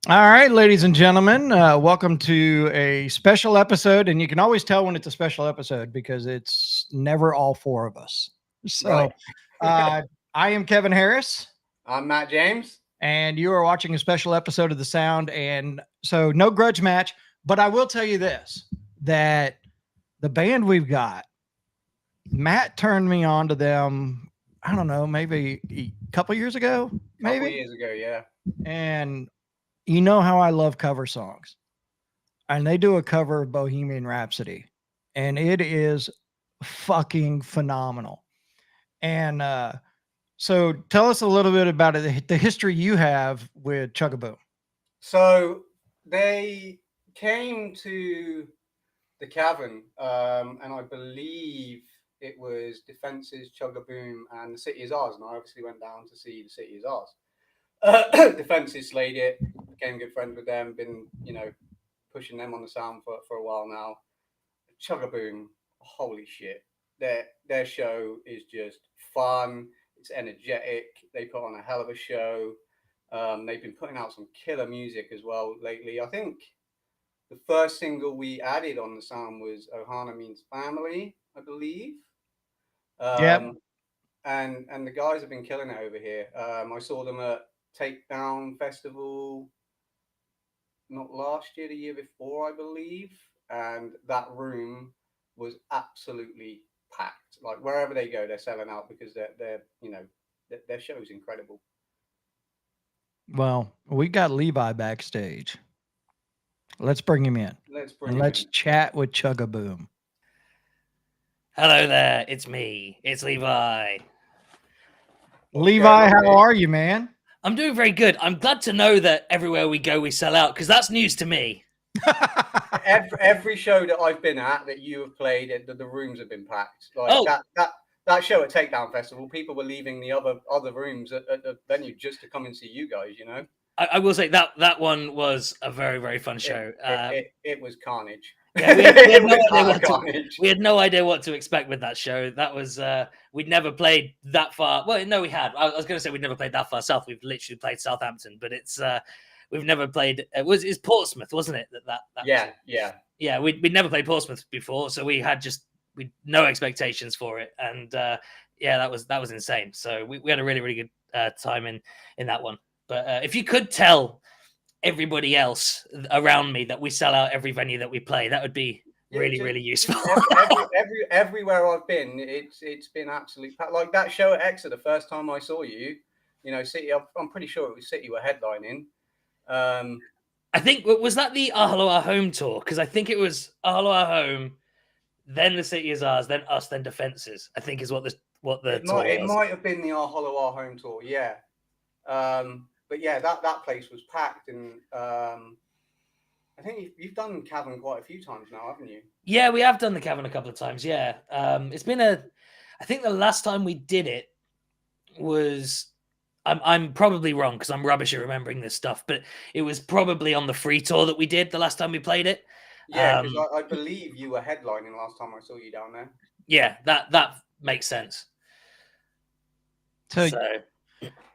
All right, ladies and gentlemen, welcome to a special episode. And you can always tell when it's a special episode because it's never all four of us. Right. So, uh, I am Kevin Harris, I'm Matt James. and you are watching a special episode of The Sound. And so, no grudge match, but I will tell you this that the band we've got, Matt turned me on to them, I don't know, maybe a couple years ago, Couple maybe. years ago, yeah. And you know how I love cover songs. And they do a cover of Bohemian Rhapsody, and it is fucking phenomenal. And so, tell us a little bit about it, the history you have with ChuggaBoom. So they came to the cavern, and I believe it was Defence's ChuggaBoom and the City is Ours, and I obviously went down to see the City is Ours. Defence's slayed it, became good friends with them, been pushing them on the sound for a while now. ChuggaBoom, holy shit! Their show is just fun. It's energetic. They put on a hell of a show. They've been putting out some killer music as well lately. I think the first single we added on the sound was Ohana Means Family, I believe. Yep. And the guys have been killing it over here. I saw them at Takedown Festival not last year, the year before, I believe, and that room was absolutely packed. Like wherever they go, they're selling out because their show is incredible. Well, we got Levi backstage. Let's bring him in Let's bring and him let's in. chat with ChuggaBoom. Hello there, it's me. It's Levi. What's going Levi, on, how mate? are you, man? I'm doing very good. I'm glad to know that everywhere we go, we sell out because that's news to me. Every show that I've been at that you have played, the rooms have been packed. Like Oh, that show at Takedown Festival, people were leaving the other rooms at the venue just to come and see you guys. I will say that one was a very, very fun It show. it was carnage. Yeah, we had It no was idea utter what to carnage. we had no idea what to expect with that show. That was we'd never played that far. Well, no, we had. I was going to say we'd never played that far south. We've literally played Southampton, but we've never played. It's Portsmouth, wasn't it? That was Yeah, it. yeah. Yeah, we'd never played Portsmouth before, so we no expectations for it, and yeah, that was insane. So we had a really, really good time in that one. But if you could tell everybody else around me that we sell out every venue that we play, that would be Yeah, really, really useful. everywhere I've been, it's been absolute. Like that show at Exeter, the first time I saw you, City. I'm pretty sure it was City were headlining. Um, I think was that the Our Hello Our Home tour, because I think it was Our Hello Our Home, then the City is Ours, then us, then Defences. I think is what the tour it was. might have been the Our Hollow Our Home tour, yeah. But yeah, that place was packed, and I think you've done Cavern quite a few times now, haven't you? Yeah, we have done the Cavern a couple of times. Yeah, it's been I think the last time we did it was. I'm probably wrong because I'm rubbish at remembering this stuff, but it was probably on the free tour that we did the last time we played it. Yeah, because I believe you were headlining last time I saw you down there. Yeah, that makes sense.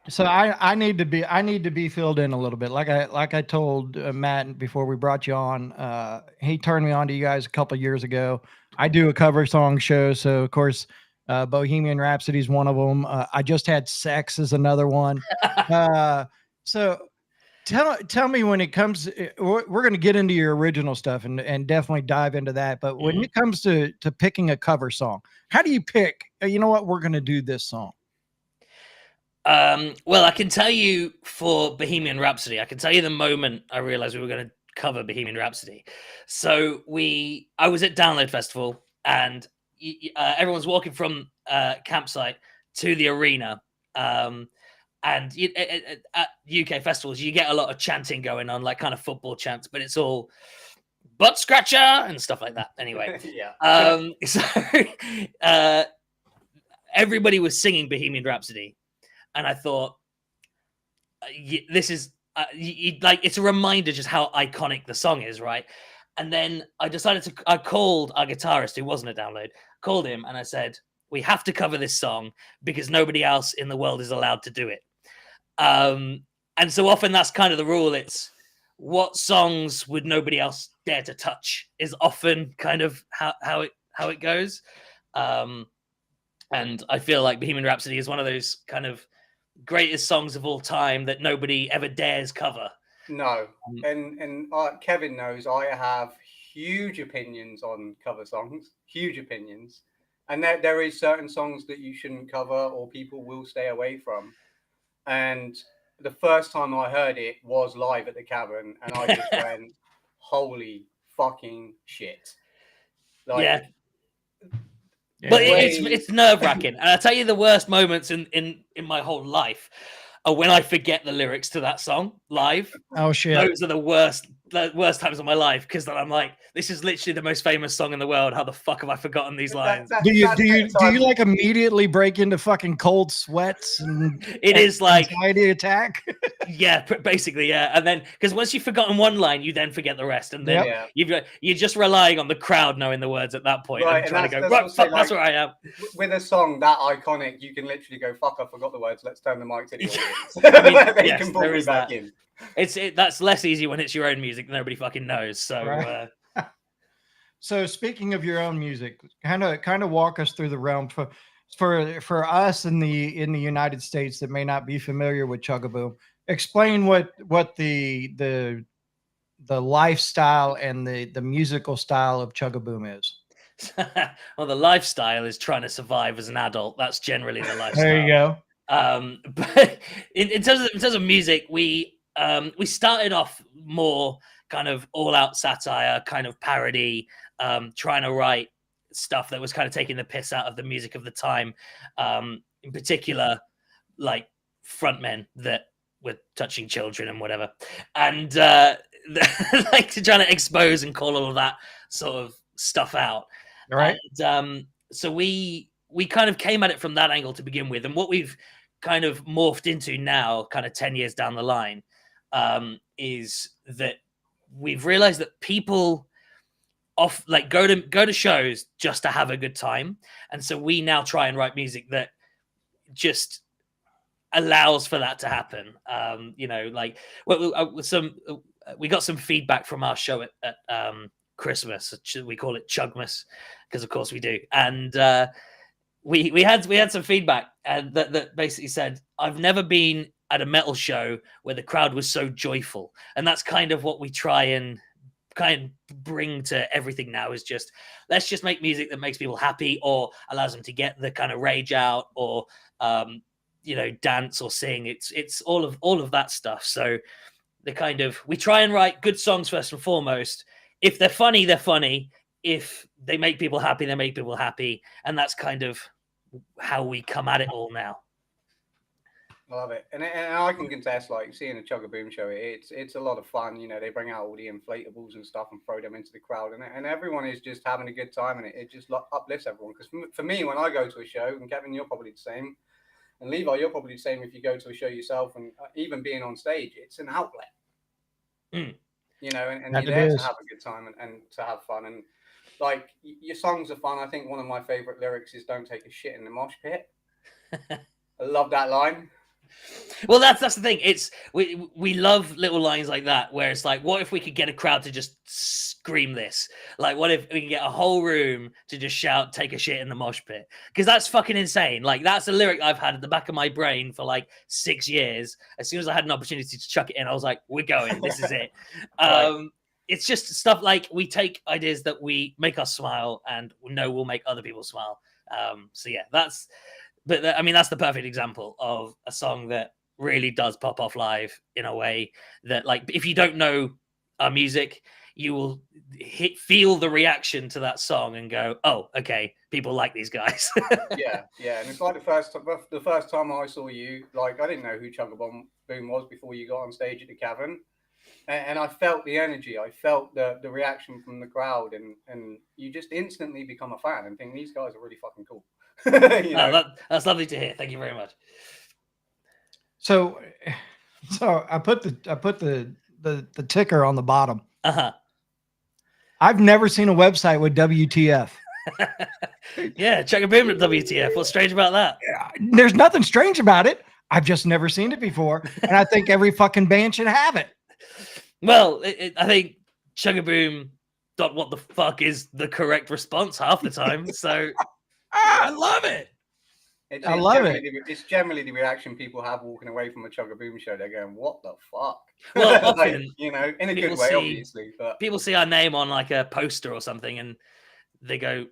So I need to be filled in a little bit. Like I told Matt before we brought you on. He turned me on to you guys a couple years ago. I do a cover song show, so of course, Bohemian Rhapsody is one of them. I just had Sex is another one. So tell me when it comes. We're going to get into your original stuff and definitely dive into that. But when it comes to picking a cover song, how do you pick? You know what, we're going to do this song. Well, I can tell you for Bohemian Rhapsody, I can tell you the moment I realized we were going to cover Bohemian Rhapsody. So I was at Download Festival, and everyone's walking from campsite to the arena. And at UK festivals, you get a lot of chanting going on, like kind of football chants, but it's all butt scratcher and stuff like that. Anyway, yeah. So everybody was singing Bohemian Rhapsody. And I thought, this is like, it's a reminder just how iconic the song is, right? And then I called our guitarist, who wasn't a Download, called him, and I said, we have to cover this song because nobody else in the world is allowed to do it. And so often that's kind of the rule. It's what songs would nobody else dare to touch is often kind of how it goes. And I feel like Bohemian Rhapsody is one of those kind of greatest songs of all time that nobody ever dares cover. No, and Kevin knows I have huge opinions on cover songs, huge opinions, and there is certain songs that you shouldn't cover or people will stay away from. And the first time I heard it was live at the Cavern, and I just went, "Holy fucking shit!" Like, yeah. But it's nerve wracking, and I'll tell you the worst moments in my whole life are when I forget the lyrics to that song live. Oh shit! Those are the worst times of my life, because then I'm like, this is literally the most famous song in the world. How the fuck have I forgotten these lines? Do you like immediately break into fucking cold sweats and it is like anxiety attack? Yeah, basically, yeah. And then because once you've forgotten one line, you then forget the rest, and then you're just relying on the crowd knowing the words at that point, and trying to go, right, fuck, that's where I am. With a song that iconic, you can literally go, fuck, I forgot the words. Let's turn the mic to the audience. Yes, there is that. That's less easy when it's your own music that nobody fucking knows. So, right. So speaking of your own music, kind of walk us through the realm for us in the United States that may not be familiar with ChuggaBoom. Explain what the lifestyle and the musical style of ChuggaBoom is. Well, the lifestyle is trying to survive as an adult. That's generally the lifestyle. There you go. But in terms of music, we started off more kind of all out satire, kind of parody, trying to write stuff that was kind of taking the piss out of the music of the time. In particular, like frontmen that were touching children and whatever, and like to try to expose and call all of that sort of stuff out. All right. And, so we kind of came at it from that angle to begin with, and what we've kind of morphed into now, kind of 10 years down the line, is that we've realized that people go to shows just to have a good time, and so we now try and write music that just allows for that to happen. We got some feedback from our show at Christmas. We call it Chugmas because of course we do, and we had some feedback and that basically said, I've never been at a metal show where the crowd was so joyful. And that's kind of what we try and kind of bring to everything now, is just, let's just make music that makes people happy or allows them to get the kind of rage out or, dance or sing. It's all of that stuff. So we try and write good songs first and foremost. If they're funny, they're funny. If they make people happy, they make people happy. And that's kind of how we come at it all now. I love it. And I can contest, like, seeing a ChuggaBoom show, it's a lot of fun. They bring out all the inflatables and stuff and throw them into the crowd. And everyone is just having a good time. And it just uplifts everyone. Because for me, when I go to a show, and Kevin, you're probably the same. And Levi, you're probably the same if you go to a show yourself. And even being on stage, it's an outlet. And you're there to have a good time and to have fun. And like, your songs are fun. I think one of my favorite lyrics is "Don't take a shit in the mosh pit." I love that line. Well, that's the thing. It's we love little lines like that where it's like, what if we could get a crowd to just scream this? Like, what if we can get a whole room to just shout, "Take a shit in the mosh pit"? Because that's fucking insane. Like, that's a lyric I've had at the back of my brain for like 6 years. As soon as I had an opportunity to chuck it in, I was like, we're going. This is it. Right. It's just stuff like, we take ideas that we make us smile and know will make other people smile. So yeah, that's the perfect example of a song that really does pop off live in a way that, like, if you don't know our music, you will feel the reaction to that song and go, oh, okay, people like these guys. Yeah. And it's like the first time I saw you, like, I didn't know who ChuggaBoom was before you got on stage at the Cavern. And I felt the energy. I felt the reaction from the crowd. And you just instantly become a fan and think, these guys are really fucking cool. That's lovely to hear. Thank you very much. So I put the ticker on the bottom. I've never seen a website with WTF. Yeah, ChuggaBoom at WTF. What's strange about that? There's nothing strange about it. I've just never seen it before, and I think every fucking band should have it. Well, I think ChuggaBoom. What the fuck is the correct response half the time? So I love it. I love it. It's generally the reaction people have walking away from a ChuggaBoom show. They're going, "What the fuck?" Well, Like, often you know, in a people good way, see- obviously. But People see our name on like a poster or something, and they go,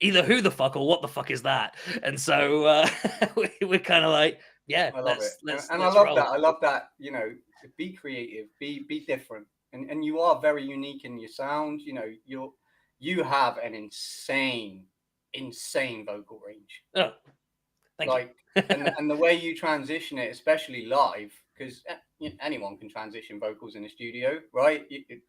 either who the fuck or what the fuck is that? And so we're kind of like, yeah, I love it, let's and I love roll. that. I love that. You know, be creative, be different, and you are very unique in your sound. You know, you have an insane vocal range. Oh, thank Like, you. and the way you transition it, especially live, because anyone can transition vocals in a studio, right? It's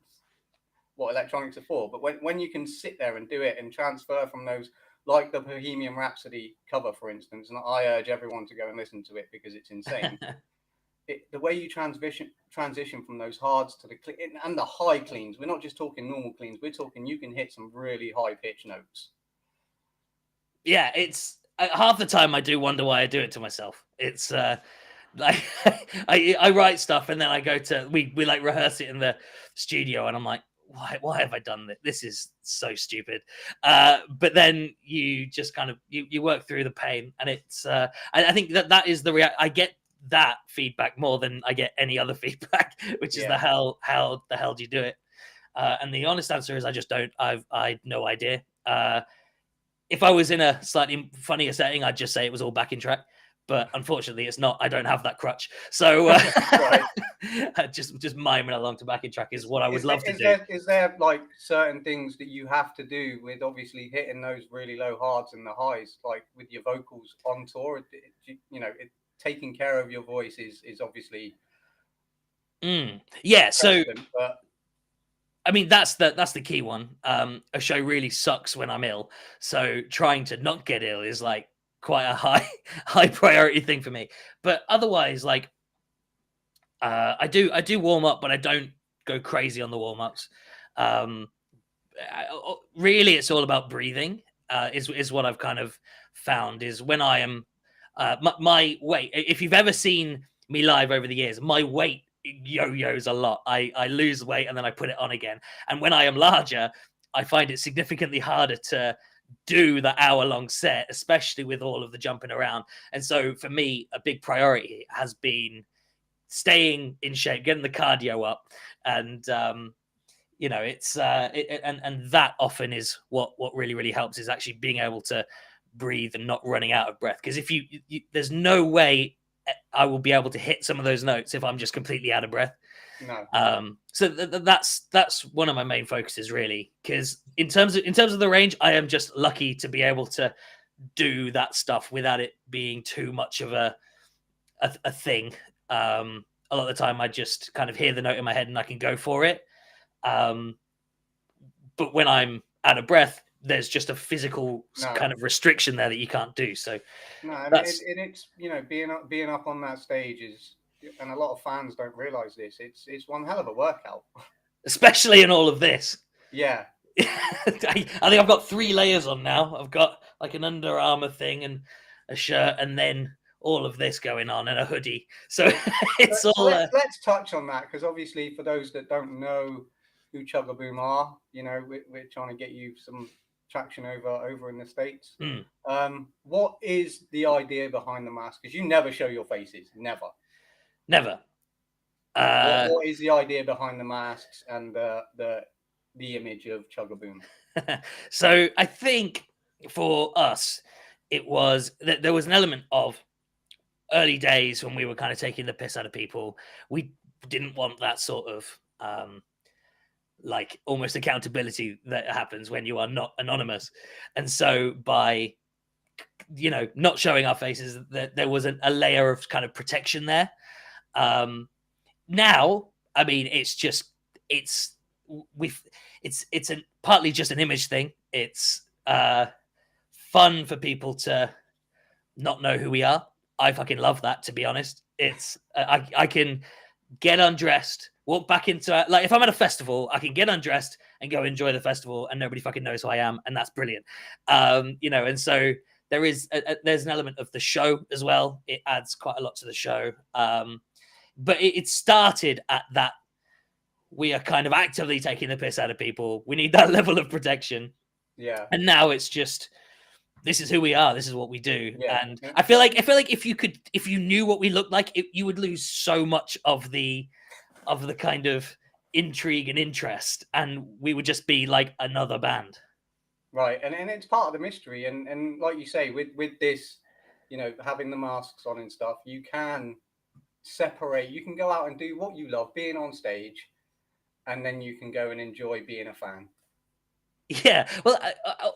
what electronics are for. But when you can sit there and do it and transfer from those, like the Bohemian Rhapsody cover, for instance, and I urge everyone to go and listen to it because it's insane. The way you transition from those hards to the clean and the high cleans. We're not just talking normal cleans. We're talking you can hit some really high pitch notes. Yeah, it's half the time I do wonder why I do it to myself. It's like I write stuff and then I go to we like rehearse it in the studio and I'm like, why have I done this? This is so stupid. But then you just kind of you work through the pain, and it's I think that is the I get that feedback more than I get any other feedback, which is how the hell do you do it? And the honest answer is I just don't. I've no idea. If I was in a slightly funnier setting, I'd just say it was all backing track. But unfortunately, it's not. I don't have that crutch, so just miming along to backing track is what I would love to do. Is there like certain things that you have to do with obviously hitting those really low hards and the highs, like with your vocals on tour? You know, taking care of your voice is obviously yeah. So, but I mean, that's the key one. A show really sucks when I'm ill, so trying to not get ill is like quite a high priority thing for me. But otherwise, like I do warm up, but I don't go crazy on the warm ups. Really, it's all about breathing. Is what I've kind of found is when I am my weight. If you've ever seen me live over the years, my weight yo-yos a lot. I lose weight and then I put it on again. And when I am larger, I find it significantly harder to do the hour-long set, especially with all of the jumping around. And so for me, a big priority has been staying in shape, getting the cardio up, and you know, it's and that often is what really helps, is actually being able to breathe and not running out of breath. Because if you there's no way I will be able to hit some of those notes if I'm just completely out of breath. No. So that's one of my main focuses, really, because in terms of the range, I am just lucky to be able to do that stuff without it being too much of a thing. A lot of the time, I just kind of hear the note in my head and I can go for it. But when I'm out of breath, there's just a physical kind of restriction there that you can't do. So it's you know, being up on that stage is, and a lot of fans don't realize this. It's one hell of a workout, especially in all of this. Yeah. I think I've got 3 layers on now. I've got like an Under Armour thing and a shirt, and then all of this going on, and a hoodie. So it's all. Let's touch on that, because obviously, for those that don't know who ChuggaBoom are, you know, we're trying to get you some traction over in the States. What is the idea behind the mask? Because you never show your faces, never. What is the idea behind the masks and the image of ChuggaBoom? So I think for us, it was that there was an element of early days when we were kind of taking the piss out of people. We didn't want that sort of like almost accountability that happens when you are not anonymous. And so by, you know, not showing our faces, there was a layer of kind of protection there. Now, I mean, it's partly just an image thing. It's fun for people to not know who we are. I fucking love that, to be honest. It's I can get undressed, walk back into like, if I'm at a festival, I can get undressed and go enjoy the festival, and nobody fucking knows who I am, and that's brilliant. You know, and so there's an element of the show as well. It adds quite a lot to the show. But it started at that we are kind of actively taking the piss out of people. We need that level of protection. Yeah. And now it's just, this is who we are. This is what we do. Yeah. And I feel like if you knew what we looked like, you would lose so much of the kind of intrigue and interest, and we would just be like another band. Right, and it's part of the mystery, and like you say, with this, you know, having the masks on and stuff, you can separate. You can go out and do what you love, being on stage, and then you can go and enjoy being a fan. Yeah, well,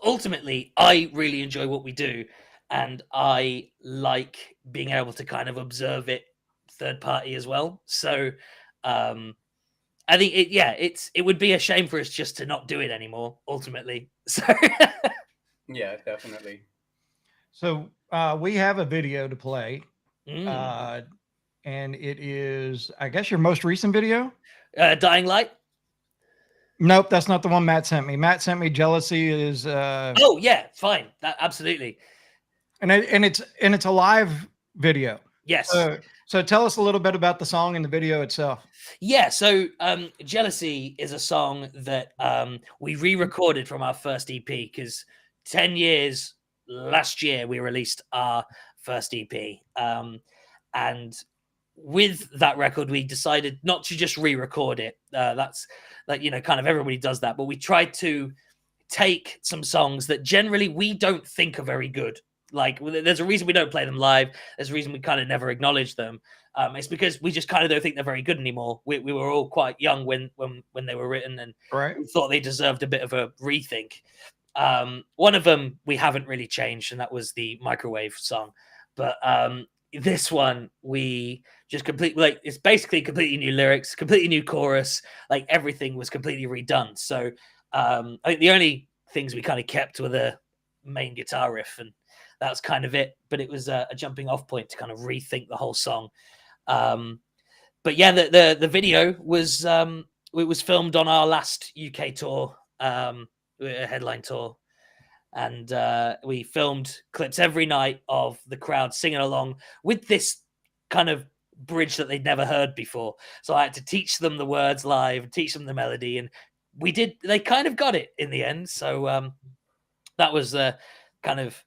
ultimately, I really enjoy what we do, and I like being able to kind of observe it third party as well. So, I think it would be a shame for us just to not do it anymore. Ultimately, so Yeah, definitely. So we have a video to play, Mm. and it is, I guess, your most recent video. Dying Light. Nope, that's not the one Matt sent me. Matt sent me Jealousy is Oh yeah, fine. That absolutely. and it's a live video. Yes. So tell us a little bit about the song and the video itself. Yeah, so Jealousy is a song that we re-recorded from our first EP, because 10 years last year we released our first EP. And with that record, we decided not to just re-record it. That's like, you know, kind of everybody does that, but we tried to take some songs that generally we don't think are very good. Like, there's a reason we don't play them live. There's a reason we kind of never acknowledge them. It's because we just kind of don't think they're very good anymore. We were all quite young when they were written, and Right. we thought they deserved a bit of a rethink. One of them we haven't really changed, and that was the Microwave song. But this one, we just it's basically completely new lyrics, completely new chorus. Like, everything was completely redone. So I think the only things we kind of kept were the main guitar riff, and that's kind of it. But it was a jumping off point to kind of rethink the whole song. But yeah, the video was it was filmed on our last UK tour, a headline tour, and we filmed clips every night of the crowd singing along with this kind of bridge that they'd never heard before. So I had to teach them the words live, teach them the melody, and we did. They kind of got it in the end. So that was the kind of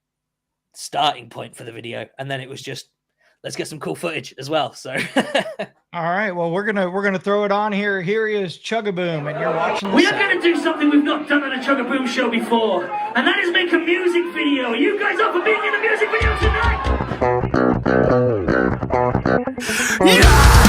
starting point for the video, and then it was just, let's get some cool footage as well. So all right, well, we're gonna throw it on here. Here is ChuggaBoom, and you're watching. We are going to do something we've not done on a ChuggaBoom show before, and that is make a music video. Are you guys up for being in a music video tonight? Yeah!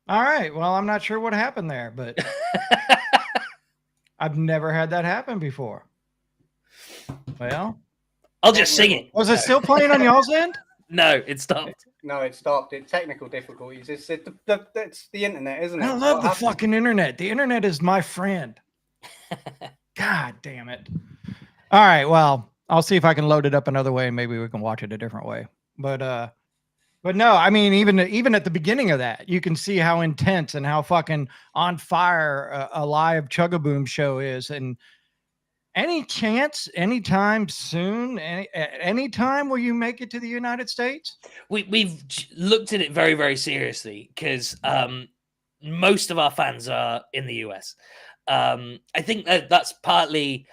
All right, well, I'm not sure what happened there, but I've never had that happen before. Well, I'll just sing it. Was it still playing on y'all's end? No, it stopped. No, it stopped. It's technical difficulties. It's the internet, isn't it? I love the fucking internet. The internet is my friend. God damn it. All right, well, I'll see if I can load it up another way, and maybe we can watch it a different way. But no, I mean, even at the beginning of that, you can see how intense and how fucking on fire a live ChuggaBoom show is. And any chance, anytime soon, any time will you make it to the United States? We've looked at it very, very seriously, because most of our fans are in the US. I think that's partly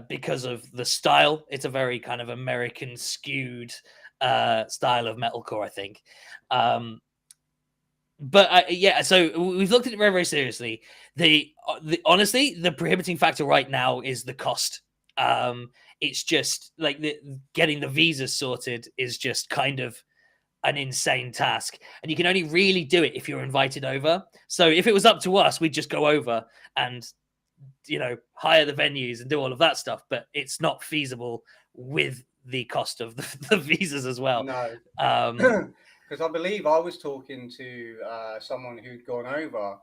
because of the style. It's a very kind of American skewed style of metalcore, I think. But yeah, so we've looked at it very, very seriously. Honestly, the prohibiting factor right now is the cost It's just like getting the visas sorted is just kind of an insane task, and you can only really do it if you're invited over. So if it was up to us, we'd just go over and hire the venues and do all of that stuff, but it's not feasible with the cost of the visas as well. No, because I believe I was talking to someone who'd gone over,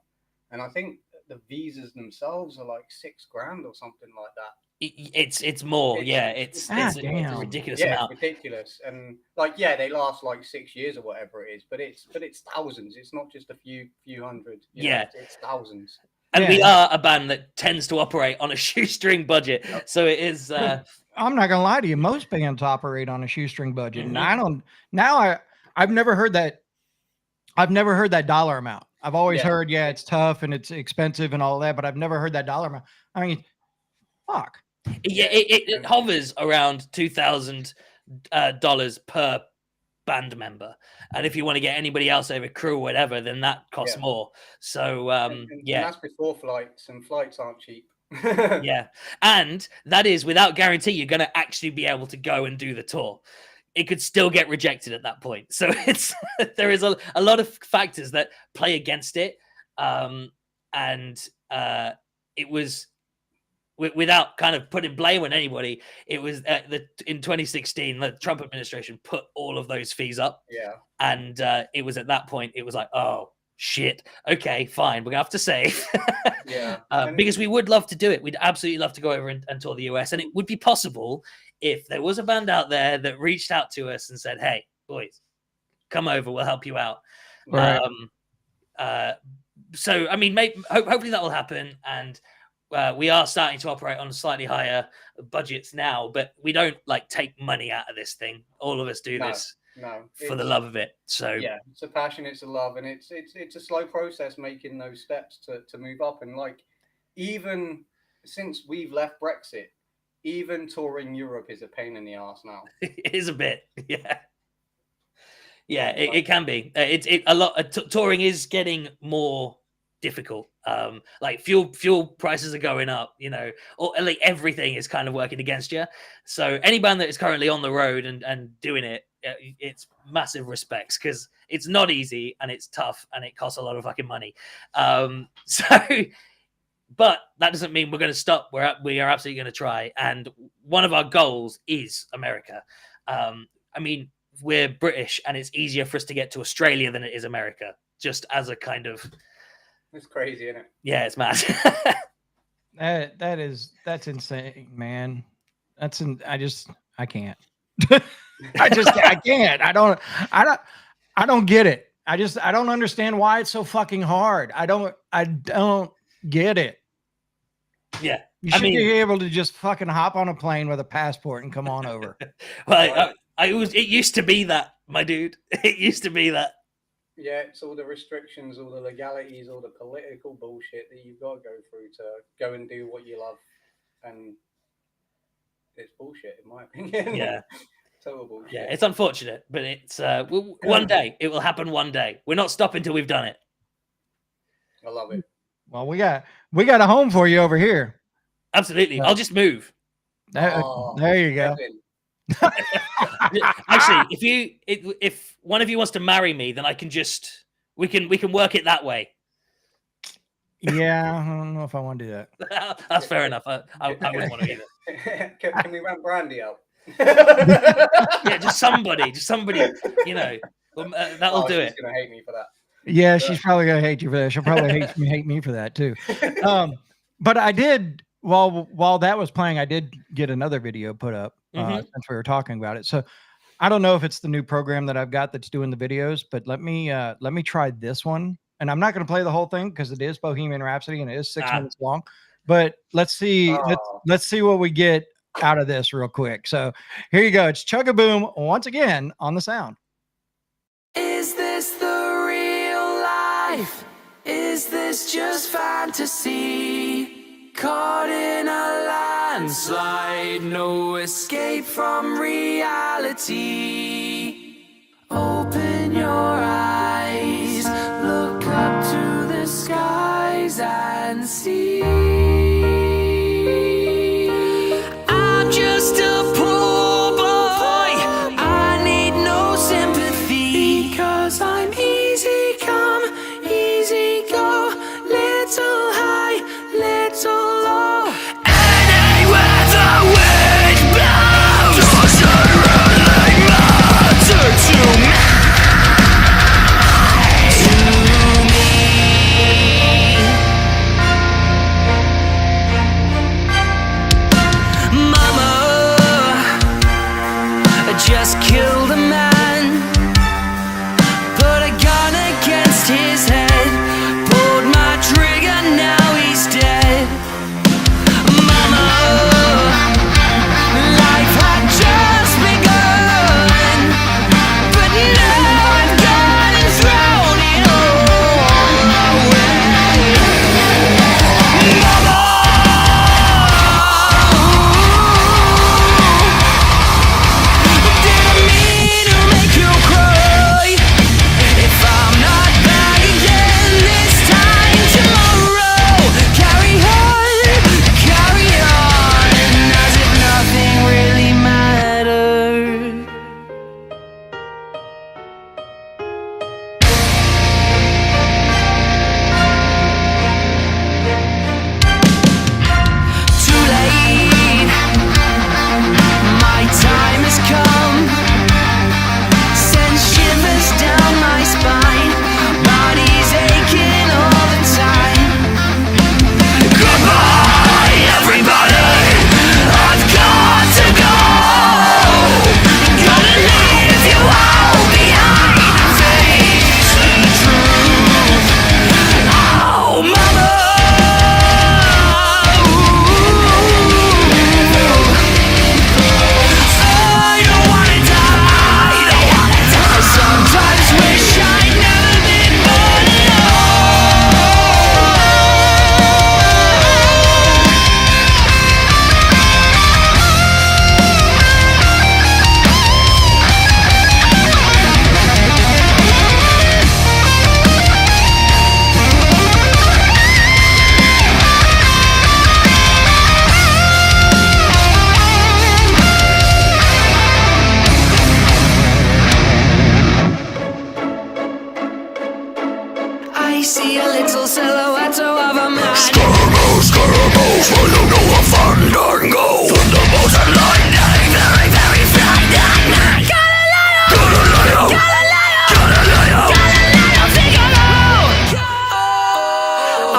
and I think the visas themselves are like $6,000 or something like that. It's more, it's a ridiculous amount. It's ridiculous, and they last like 6 years or whatever it is, but it's thousands. It's not just a few hundred. It's thousands. And we are a band that tends to operate on a shoestring budget, so it is. I'm not gonna lie to you. Most bands operate on a shoestring budget, Mm-hmm. and I don't. Now I've never heard that. I've never heard that dollar amount. I've always heard, it's tough and it's expensive and all that, but I've never heard that dollar amount. I mean, fuck. Yeah, it hovers around $2,000 per band member, and if you want to get anybody else over, crew or whatever, then that costs more. So and that's before flights, and flights aren't cheap. Yeah, and that is without guarantee you're going to actually be able to go and do the tour. It could still get rejected at that point. So it's there is a lot of factors that play against it, and it was. Without kind of putting blame on anybody, it was in 2016 the Trump administration put all of those fees up. Yeah, and it was at that point it was like, oh shit, okay, fine, we're gonna have to save. Because we would love to do it. We'd absolutely love to go over and tour the US, and it would be possible if there was a band out there that reached out to us and said, hey boys, come over, we'll help you out. Right. So I mean, hopefully that will happen, and we are starting to operate on slightly higher budgets now, but we don't take money out of this thing. All of us do this for the love of it. So it's a passion, it's a love, and it's a slow process making those steps to move up. And even since we've left Brexit, even touring Europe is a pain in the ass now. It is a bit, it can be. A lot. Touring is getting more difficult. Fuel prices are going up, or everything is kind of working against you. So any band that is currently on the road and doing it, it's massive respects, because it's not easy and it's tough and it costs a lot of fucking money. But that doesn't mean we're going to stop. We are absolutely going to try. And one of our goals is America. I mean, we're British, and it's easier for us to get to Australia than it is America, just as a kind of. It's crazy, isn't it? Yeah, it's mad. That's insane, man. I can't. I can't. I don't get it. I don't understand why it's so fucking hard. I don't get it. Yeah. You should be able to just fucking hop on a plane with a passport and come on over. Well, it used to be that, my dude. It used to be that. Yeah, it's all the restrictions, all the legalities, all the political bullshit that you've got to go through to go and do what you love. And it's bullshit, in my opinion. Yeah. Total bullshit. Yeah, it's unfortunate, but it's one day. It will happen one day. We're not stopping till we've done it. I love it. Well, we got a home for you over here. Absolutely. I'll just move. There you go. Actually, if one of you wants to marry me, then we can work it that way. Yeah, I don't know if I want to do that. That's fair enough. I wouldn't want to either. Can we run Brandy out? Yeah, just somebody, that'll do it. She's gonna hate me for that. Yeah, she's probably gonna hate you for that. She'll probably hate me for that too. But I did while that was playing, I did get another video put up since we were talking about it. So I don't know if it's the new program that I've got that's doing the videos, but let me try this one. And I'm not going to play the whole thing because it is Bohemian Rhapsody and it is 6 minutes long. But let's see let's see what we get out of this real quick. So here you go. It's ChuggaBoom once again on the sound. Is this the real life? Is this just fantasy? Caught in a landslide, no escape from reality. Open your eyes, look up to the skies and see. I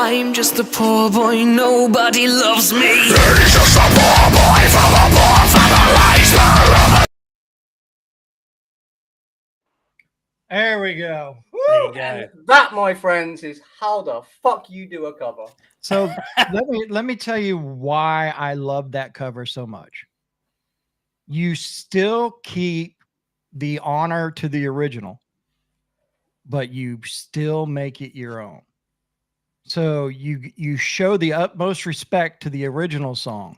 I'm just a poor boy, nobody loves me. There we go. There you go. And that, my friends, is how the fuck you do a cover. So let me tell you why I love that cover so much. You still keep the honor to the original, but you still make it your own. So you show the utmost respect to the original song,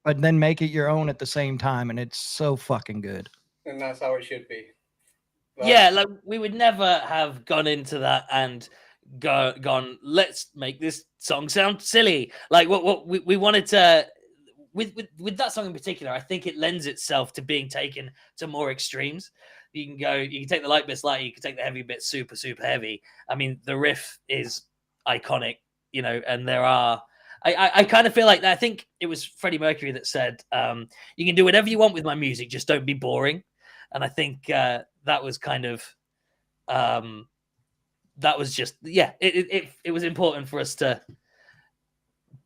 but then make it your own at the same time, and it's so fucking good. And that's how it should be. Yeah, like we would never have gone into that and gone, let's make this song sound silly. Like what we wanted to with that song in particular, I think it lends itself to being taken to more extremes. You can take the light bits light, you can take the heavy bits super, super heavy. I mean, the riff is iconic, you know, and there are I kind of feel like that. I think it was Freddie Mercury that said, you can do whatever you want with my music, just don't be boring. And I think that was kind of that was just it was important for us to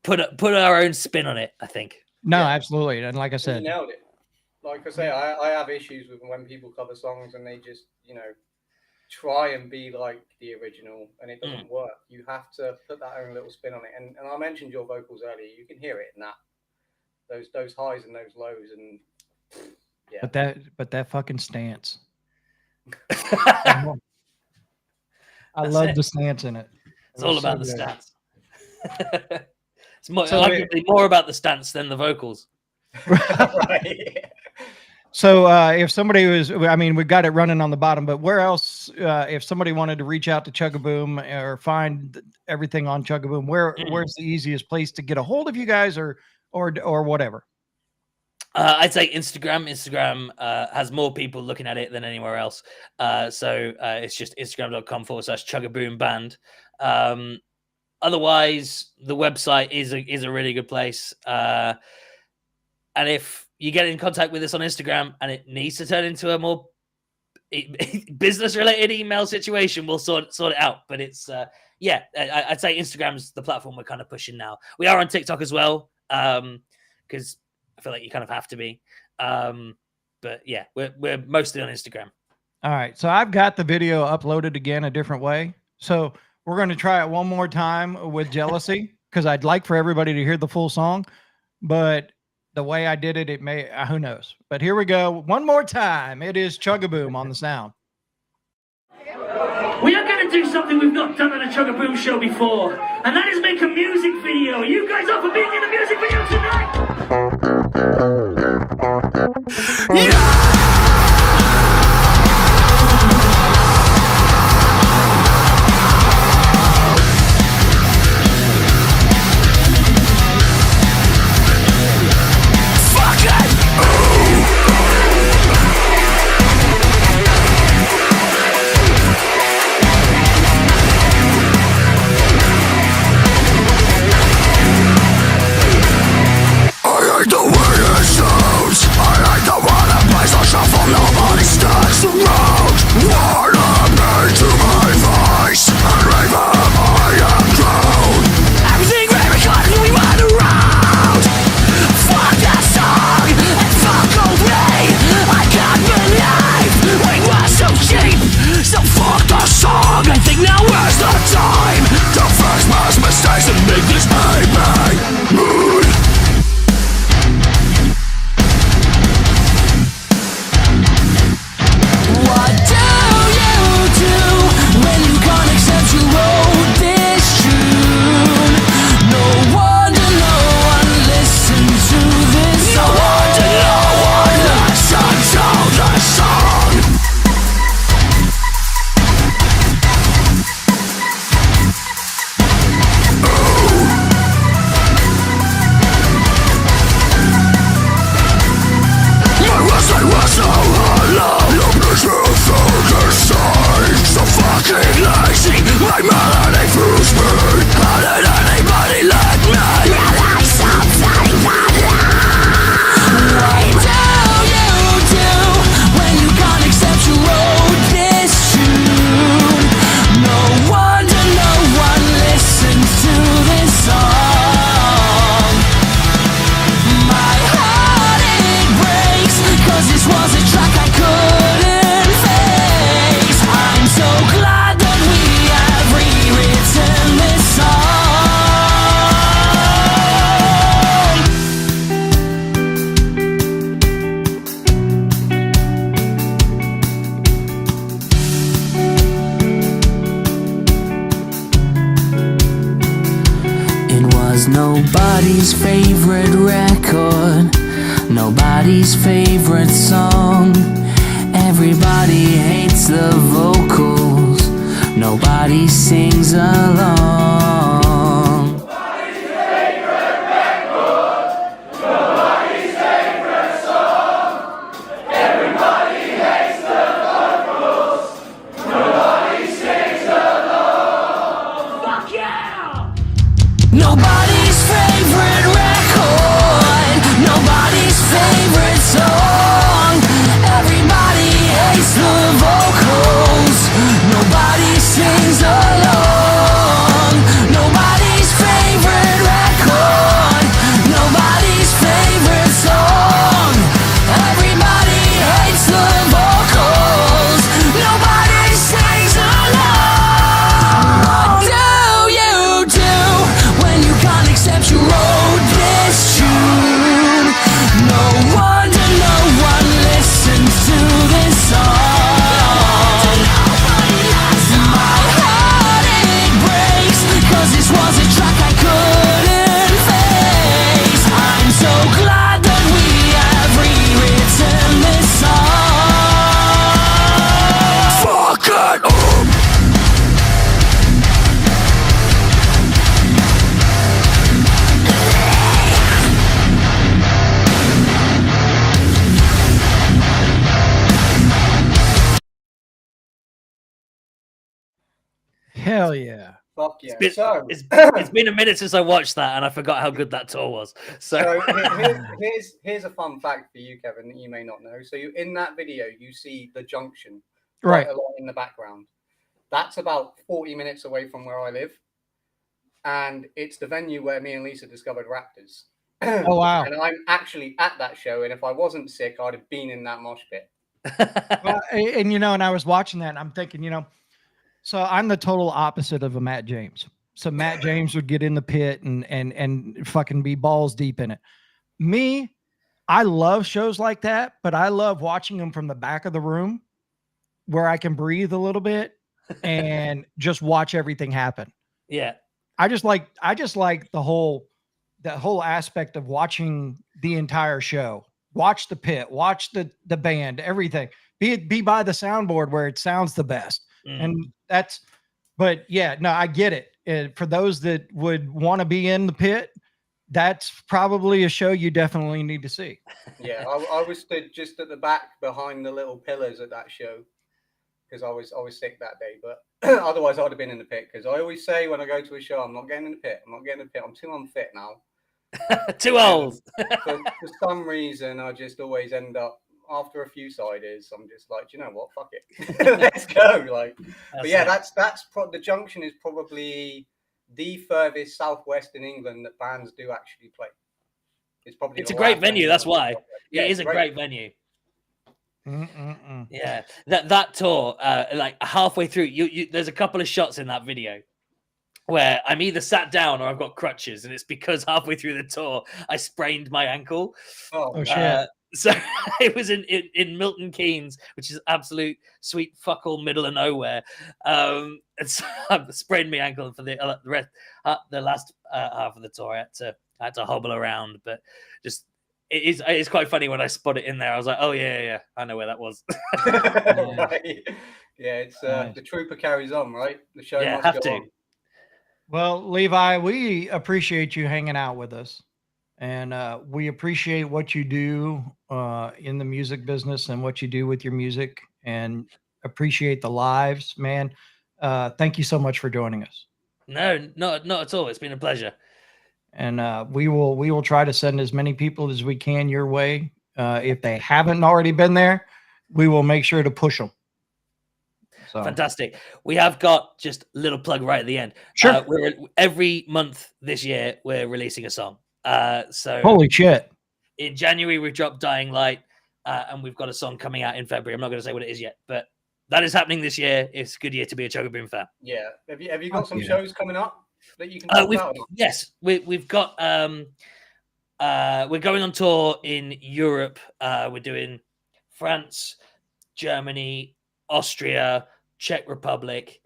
put our own spin on it, I think. No, absolutely. And like I said, you nailed it. Like I say, I have issues with when people cover songs and they just, you know, try and be like the original, and it doesn't work. You have to put that own little spin on it. And I mentioned your vocals earlier. You can hear it in that those highs and those lows, and yeah. But that fucking stance. I love the stance in it. It's all about the good. stance. It's arguably more about the stance than the vocals. Right. So if somebody was, I mean, we got it running on the bottom, but where else, if somebody wanted to reach out to ChuggaBoom or find everything on ChuggaBoom, where's the easiest place to get a hold of you guys or whatever? I'd say Instagram. Instagram has more people looking at it than anywhere else. So it's just instagram.com/ChuggaBoom band. Otherwise, the website is a really good place. And if you get in contact with us on Instagram and it needs to turn into a more business-related email situation, we'll sort it out. But it's I'd say Instagram's the platform we're kind of pushing now. We are on TikTok as well, because I feel like you kind of have to be. But yeah, we're mostly on Instagram. All right. So I've got the video uploaded again a different way. So we're going to try it one more time with Jealousy, because I'd like for everybody to hear the full song. But the way I did it, it may, who knows. But here we go. One more time. It is ChuggaBoom on the sound. We are going to do something we've not done on a ChuggaBoom show before, and that is make a music video. Are you guys up for being in a music video tonight? Yeah! My melody fools me. How did anybody like me? was nobody's favorite record, nobody's favorite song. Everybody hates the vocals, nobody sings along. Fuck yeah! Nobody's favorite record, nobody's favorite song. Everybody hates the vocals, nobody sings along. Nobody's favorite record, nobody's favorite song. Everybody hates the vocals, nobody sings along. What do you do when you can't accept you wrote this tune? No wonder no one listens to this song. My heart it breaks, 'cause this was a track I couldn't face. I'm so glad that we have rewritten this song. Fuck it up. Hell yeah. Fuck yeah. been- So, It's been a minute since I watched that, and I forgot how good that tour was. So, here's a fun fact for you, Kevin, that you may not know. So in that video, you see the junction Right. quite a lot in the background. That's about 40 minutes away from where I live, and it's the venue where me and Lisa discovered Raptors. Oh, wow. And I'm actually at that show, and if I wasn't sick, I'd have been in that mosh pit. Well, and you know, and I was watching that and I'm thinking, you know, so I'm the total opposite of a Matt James. So Matt James would get in the pit and fucking be balls deep in it. Me, I love shows like that, but I love watching them from the back of the room where I can breathe a little bit and just watch everything happen. yeah. I just like the whole aspect of watching the entire show. Watch the pit, watch the band, everything. Be by the soundboard where it sounds the best. And that's, but yeah, no, I get it. For those that would want to be in the pit, that's probably a show you definitely need to see. Yeah, I was stood just at the back behind the little pillars at that show because I was sick that day. But otherwise, I'd have been in the pit because I always say when I go to a show, I'm not getting in the pit. I'm not getting in the pit. I'm too unfit now. Too old. For some reason, I just always end up after a few ciders. I'm just like, you know what? Fuck it, let's go. Like, but yeah, that's the junction is probably the furthest southwest in England that bands do actually play. It's a great venue. That's why it is a great venue. Mm-mm-mm. Yeah, that tour, like halfway through, you there's a couple of shots in that video where I'm either sat down or I've got crutches, and it's because halfway through the tour I sprained my ankle. Oh, shit. So it was in Milton Keynes, which is absolute sweet fuck all middle of nowhere. And so I sprained my ankle for the last half of the tour. I had to hobble around, but just it's quite funny when I spot it in there. I was like, oh yeah, I know where that was. right. Yeah, it's Nice. the trooper carries on, right? The show Yeah, must have go to. on. Well, Levi, we appreciate you hanging out with us, and we appreciate what you do in the music business and what you do with your music, and appreciate the lives, man. Thank you so much for joining us. No, not at all. It's been a pleasure. And we will try to send as many people as we can your way. If they haven't already been there, we will make sure to push them. So. Fantastic. We have got just a little plug right at the end. Sure. Every month this year, we're releasing a song. So Holy shit. in January, we've dropped Dying Light, and we've got a song coming out in February. I'm not going to say what it is yet, but that is happening this year. It's a good year to be a ChuggaBoom fan. Yeah. Have you got some yeah. shows coming up that you can talk about? Yes, we've got we're going on tour in Europe. We're doing France, Germany, Austria, Czech Republic,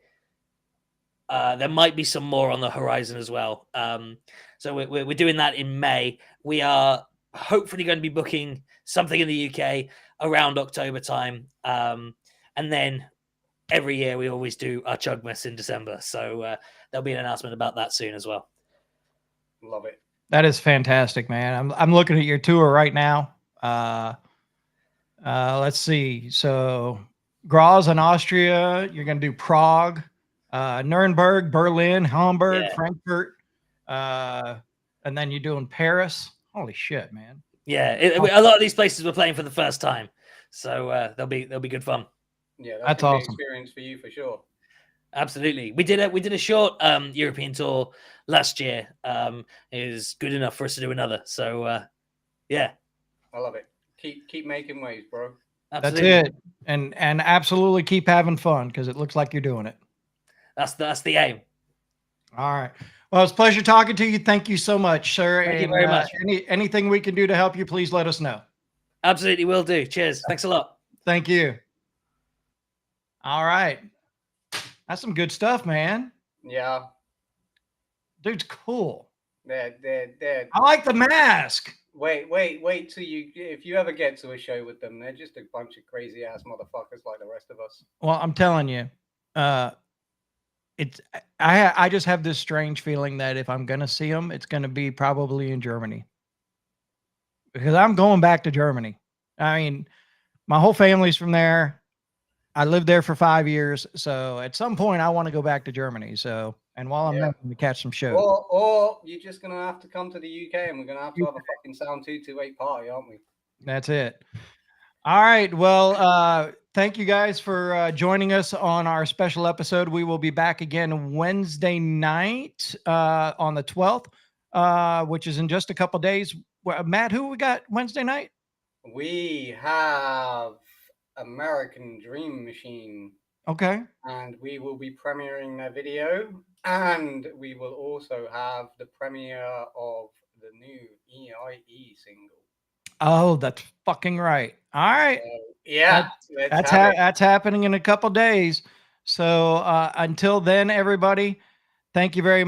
There might be some more on the horizon as well. So we're doing that in May. We are hopefully going to be booking something in the UK around October time. And then every year we always do our Chugmas in December. So there'll be an announcement about that soon as well. Love it. That is fantastic, man. I'm looking at your tour right now. Let's see. So Graz in Austria, you're going to do Prague, Nuremberg, Berlin, Hamburg, Yeah. Frankfurt, and then you're doing Paris. Holy shit, man. Yeah, a lot of these places we're playing for the first time, so they'll be good fun. Yeah, That's gonna be awesome. an experience for you for sure. Absolutely, we did a short European tour last year. It was good enough for us to do another. So yeah, I love it. Keep making waves, bro. absolutely. That's it. And absolutely keep having fun because it looks like you're doing it. That's the aim. All right. Well, it's a pleasure talking to you. Thank you so much, sir. Thank you very much. Anything we can do to help you, please let us know. Absolutely, will do. Cheers. Thanks a lot. Thank you. All right. That's some good stuff, man. Yeah, Dude's cool. they're. I like the mask. Wait till if you ever get to a show with them, they're just a bunch of crazy ass motherfuckers like the rest of us. Well, I'm telling you, I just have this strange feeling that if I'm gonna see them, it's gonna be probably in Germany because I'm going back to Germany. I mean, my whole family's from there. I lived there for 5 years, so at some point I want to go back to Germany. So, and while I'm there, I'm gonna catch some shows. Or you're just gonna have to come to the UK, and we're gonna have to have a fucking Sound 228 party, aren't we? That's it. All right. Well, thank you guys for joining us on our special episode. We will be back again Wednesday night on the 12th, which is in just a couple days. Matt, who we got Wednesday night? We have American Dream Machine, Okay. and we will be premiering their video, and we will also have the premiere of the new EIE single. Oh, that's fucking right. All right. Yeah, That's happening in a couple days. So until then, everybody, thank you very much.